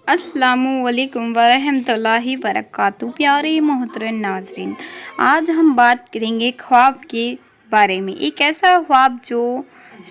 अस्सलामुअलैकुम वरहमतुल्लाहि वबरकातुहू। प्यारे मोहतरम नाज़रीन, आज हम बात करेंगे ख्वाब के बारे में। एक ऐसा ख्वाब जो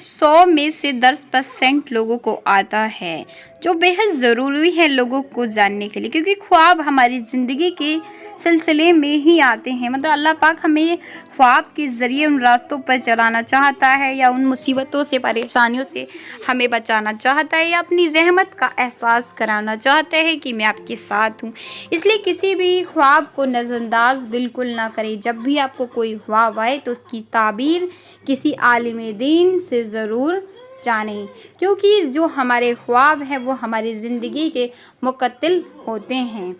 100 में से 10% लोगों को आता है, जो बेहद ज़रूरी है लोगों को जानने के लिए, क्योंकि ख्वाब हमारी ज़िंदगी के सिलसिले में ही आते हैं। मतलब अल्लाह पाक हमें ख्वाब के ज़रिए उन रास्तों पर चलाना चाहता है, या उन मुसीबतों से, परेशानियों से हमें बचाना चाहता है, या अपनी रहमत का एहसास कराना चाहता है कि मैं आपके साथ हूँ। इसलिए किसी भी ख्वाब को नज़रअंदाज बिल्कुल ना करें। जब भी आपको कोई ख्वाब आए तो उसकी ताबीर किसी आलिम दीन से ज़रूर जानें, क्योंकि जो हमारे ख्वाब हैं वो हमारी ज़िंदगी के मुकत्तिल होते हैं,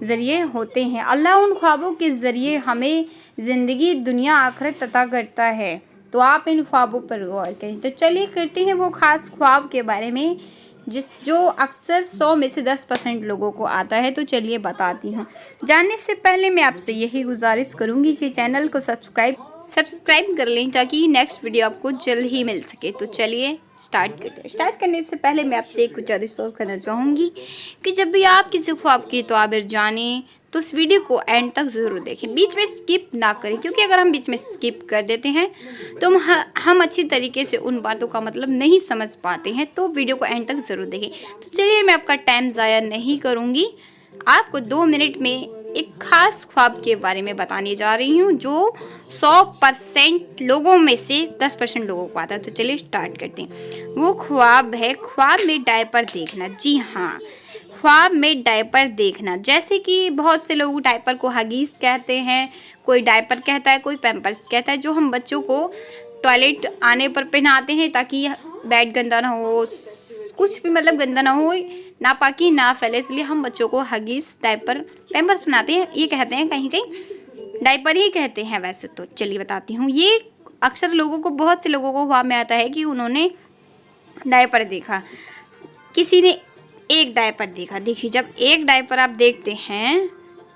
ज़रिए होते हैं। अल्लाह उन ख्वाबों के ज़रिए हमें ज़िंदगी, दुनिया, आखिरत अता करता है। तो आप इन ख्वाबों पर गौर करें। तो चलिए करते हैं वो ख़ास ख्वाब के बारे में जो अक्सर 100 में से 10% लोगों को आता है। तो चलिए बताती हूँ। जानने से पहले मैं आपसे यही गुजारिश करूँगी कि चैनल को सब्सक्राइब कर लें, ताकि नेक्स्ट वीडियो आपको जल्द ही मिल सके। तो चलिए स्टार्ट करते हैं। स्टार्ट करने से पहले मैं आपसे एक गुजारिश करना चाहूँगी कि जब भी आप किसी ख्वाब की ताबीर जानें तो उस वीडियो को एंड तक ज़रूर देखें, बीच में स्किप ना करें, क्योंकि अगर हम बीच में स्किप कर देते हैं तो हम अच्छी तरीके से उन बातों का मतलब नहीं समझ पाते हैं। तो वीडियो को एंड तक ज़रूर देखें। तो चलिए मैं आपका टाइम ज़ाया नहीं करूँगी, आपको 2 मिनट में एक ख़ास ख्वाब के बारे में बताने जा रही हूँ, जो 100% लोगों में से 10% लोगों को आता है। तो चलिए स्टार्ट करते हैं। वो ख्वाब है ख्वाब में डायपर देखना। जी हाँ, ख्वाब में डायपर देखना। जैसे कि बहुत से लोग डायपर को हगीज़ कहते हैं, कोई डायपर कहता है, कोई पैम्पर्स कहता है, जो हम बच्चों को टॉयलेट आने पर पहनाते हैं ताकि बेड गंदा ना हो, कुछ भी मतलब गंदा ना हो, नापाकी ना फैले, इसलिए हम बच्चों को हगीज़, डायपर, पैम्पर्स बनाते हैं। ये कहते हैं, कहीं कहीं डायपर ही कहते हैं वैसे तो। चलिए बताती हूँ। ये अक्सर लोगों को, बहुत से लोगों को ख्वाब में आता है कि उन्होंने डायपर देखा, किसी ने एक डायपर देखा। देखिए, जब एक डायपर आप देखते हैं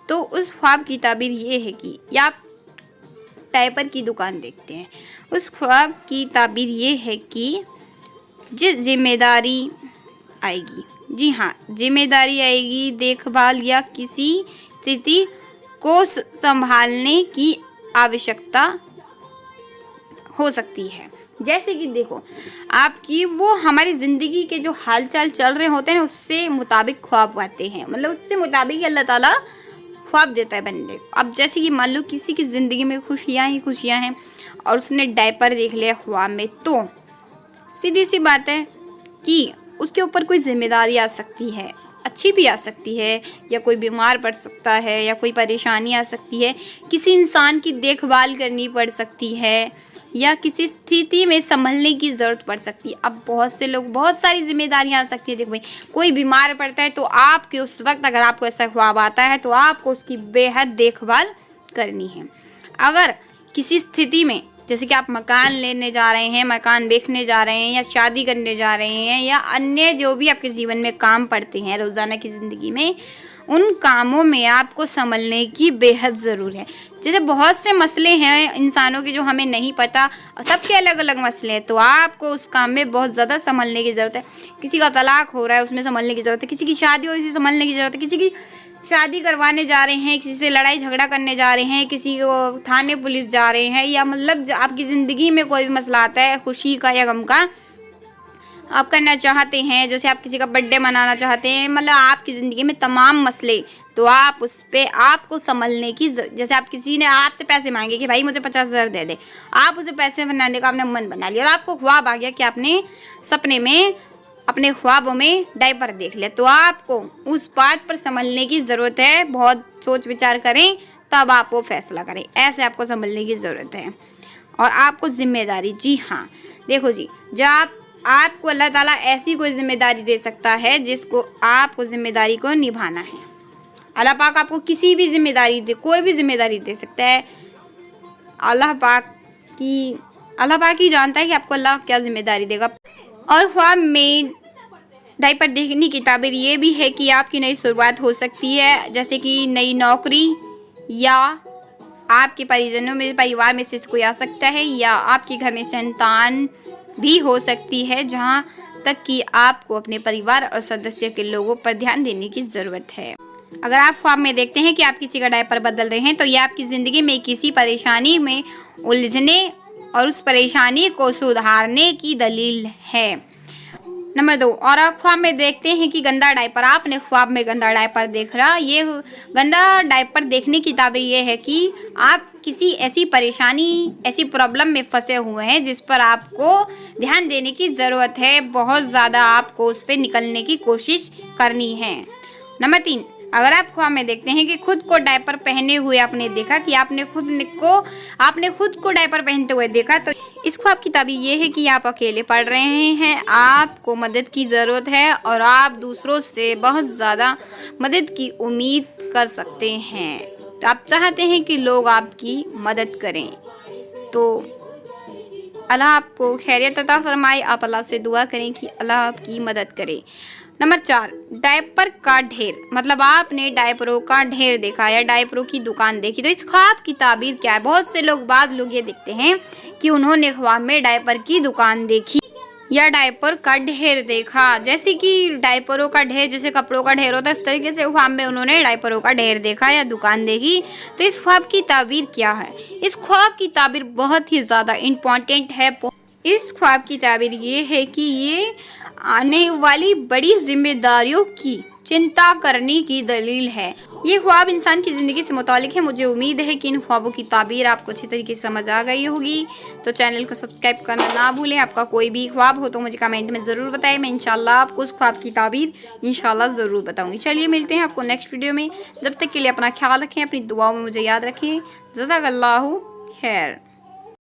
तो उस ख्वाब की ताबीर ये है कि, या आप डायपर की दुकान देखते हैं, उस ख्वाब की ताबीर ये है कि जिस जिम्मेदारी आएगी, जी हाँ, जिम्मेदारी आएगी, देखभाल या किसी स्थिति को संभालने की आवश्यकता हो सकती है। जैसे कि देखो, आपकी वो हमारी ज़िंदगी के जो हालचाल चल रहे होते हैं उससे मुताबिक ख्वाब आते हैं, मतलब उससे मुताबिक अल्लाह ताला ख्वाब देता है बंदे को। अब जैसे कि मान लो किसी की ज़िंदगी में खुशियाँ ही खुशियाँ हैं और उसने डायपर देख लिया ख्वाब में, तो सीधी सी बात है कि उसके ऊपर कोई जिम्मेदारी आ सकती है, अच्छी भी आ सकती है, या कोई बीमार पड़ सकता है, या कोई परेशानी आ सकती है, किसी इंसान की देखभाल करनी पड़ सकती है, या किसी स्थिति में संभलने की ज़रूरत पड़ सकती है। अब बहुत से लोग, बहुत सारी जिम्मेदारियां आ सकती है। देखो भाई, कोई बीमार पड़ता है तो आपके उस वक्त, अगर आपको ऐसा ख्वाब आता है तो आपको उसकी बेहद देखभाल करनी है। अगर किसी स्थिति में, जैसे कि आप मकान लेने जा रहे हैं, मकान बेचने जा रहे हैं, या शादी करने जा रहे हैं, या अन्य जो भी आपके जीवन में काम पड़ते हैं रोज़ाना की ज़िंदगी में, उन कामों में आपको संभलने की बेहद ज़रूरत है। जैसे बहुत से मसले हैं इंसानों के जो हमें नहीं पता, सबके अलग अलग मसले हैं, तो आपको उस काम में बहुत ज़्यादा संभलने की ज़रूरत है। किसी का तलाक हो रहा है, उसमें संभलने की ज़रूरत है। किसी की शादी हो रही है, संभलने की ज़रूरत है। किसी की शादी करवाने जा रहे हैं, किसी से लड़ाई झगड़ा करने जा रहे हैं, किसी को थाने पुलिस जा रहे हैं, या मतलब आपकी ज़िंदगी में कोई भी मसला आता है, खुशी का या गम का, आप करना चाहते हैं, जैसे आप किसी का बर्थडे मनाना चाहते हैं, मतलब आपकी ज़िंदगी में तमाम मसले, तो आप उस पर आपको संभलने की, जैसे आप किसी ने आपसे पैसे मांगे कि भाई मुझे 50,000 दे दे, आप उसे पैसे बनाने का आपने मन बना लिया और आपको ख्वाब आ गया कि आपने सपने में, अपने ख्वाबों में डायपर देख लिया, तो आपको उस बात पर संभलने की ज़रूरत है। बहुत सोच विचार करें तब आप वो फैसला करें, ऐसे आपको संभलने की ज़रूरत है। और आपको जिम्मेदारी, जी हाँ, देखो जी, जब आपको अल्लाह ताला ऐसी कोई जिम्मेदारी दे सकता है जिसको आपको जिम्मेदारी को निभाना है। अल्लाह पाक आपको किसी भी जिम्मेदारी दे, कोई भी जिम्मेदारी दे सकता है। अल्लाह पाक ही जानता है कि आपको अल्लाह क्या जिम्मेदारी देगा। और ख्वाब में डायपर देखने की ताबीर ये भी है कि आपकी नई शुरुआत हो सकती है, जैसे कि नई नौकरी, या आपके परिजनों में, परिवार में से कोई आ सकता है, या आपके घर में संतान भी हो सकती है, जहां तक कि आपको अपने परिवार और सदस्य के लोगों पर ध्यान देने की ज़रूरत है। अगर आप ख्वाब में देखते हैं कि आप किसी का डायपर बदल रहे हैं तो यह आपकी ज़िंदगी में किसी परेशानी में उलझने और उस परेशानी को सुधारने की दलील है। नंबर 2, और आप ख्वाब में देखते हैं कि गंदा डायपर, आपने ख्वाब में गंदा डायपर देख रहा, ये गंदा डायपर देखने की ताबीर ये है कि आप किसी ऐसी परेशानी, ऐसी प्रॉब्लम में फंसे हुए हैं जिस पर आपको ध्यान देने की ज़रूरत है, बहुत ज़्यादा आपको उससे निकलने की कोशिश करनी है। नंबर 3, अगर आप ख्वाब में देखते हैं कि खुद को डायपर पहने हुए आपने देखा कि आपने खुद को डायपर पहनते हुए देखा, तो इस ख्वाब की ताबीर ये है कि आप अकेले पढ़ रहे हैं, आपको मदद की ज़रूरत है और आप दूसरों से बहुत ज़्यादा मदद की उम्मीद कर सकते हैं। तो आप चाहते हैं कि लोग आपकी मदद करें। तो अल्लाह आपको खैरियत अता फरमाए। आप अल्लाह से दुआ करें कि अल्लाह आपकी मदद करे। नंबर 4, डायपर का ढेर, मतलब आपने डायपरों का ढेर देखा या डायपरों की दुकान देखी। तो इस ख्वाब की ताबीर क्या है? बहुत से लोग ये देखते हैं कि उन्होंने ख्वाब में डायपर की दुकान देखी या डायपर का ढेर देखा। जैसे कि डायपरों का ढेर, जैसे कपड़ों का ढेर होता है, इस तरीके से ख्वाब में उन्होंने डायपरों का ढेर देखा या दुकान देखी। तो इस ख्वाब की ताबीर क्या है? इस ख्वाब की ताबीर बहुत ही ज़्यादा इम्पॉर्टेंट है। इस ख्वाब की ताबीर ये है कि ये आने वाली बड़ी जिम्मेदारियों की चिंता करने की दलील है। ये ख्वाब इंसान की ज़िंदगी से मुतालिक है। मुझे उम्मीद है कि इन ख्वाबों की ताबीर आपको अच्छी तरीके से समझ आ गई होगी। तो चैनल को सब्सक्राइब करना ना भूलें। आपका कोई भी ख्वाब हो तो मुझे कमेंट में ज़रूर बताएं। मैं इंशाल्लाह आपको उस ख्वाब की ताबीर इंशाल्लाह ज़रूर बताऊँगी। चलिए मिलते हैं आपको नेक्स्ट वीडियो में। जब तक के लिए अपना ख्याल रखें, अपनी दुआओं में मुझे याद रखें। जज़ाकल्लाहु खैर।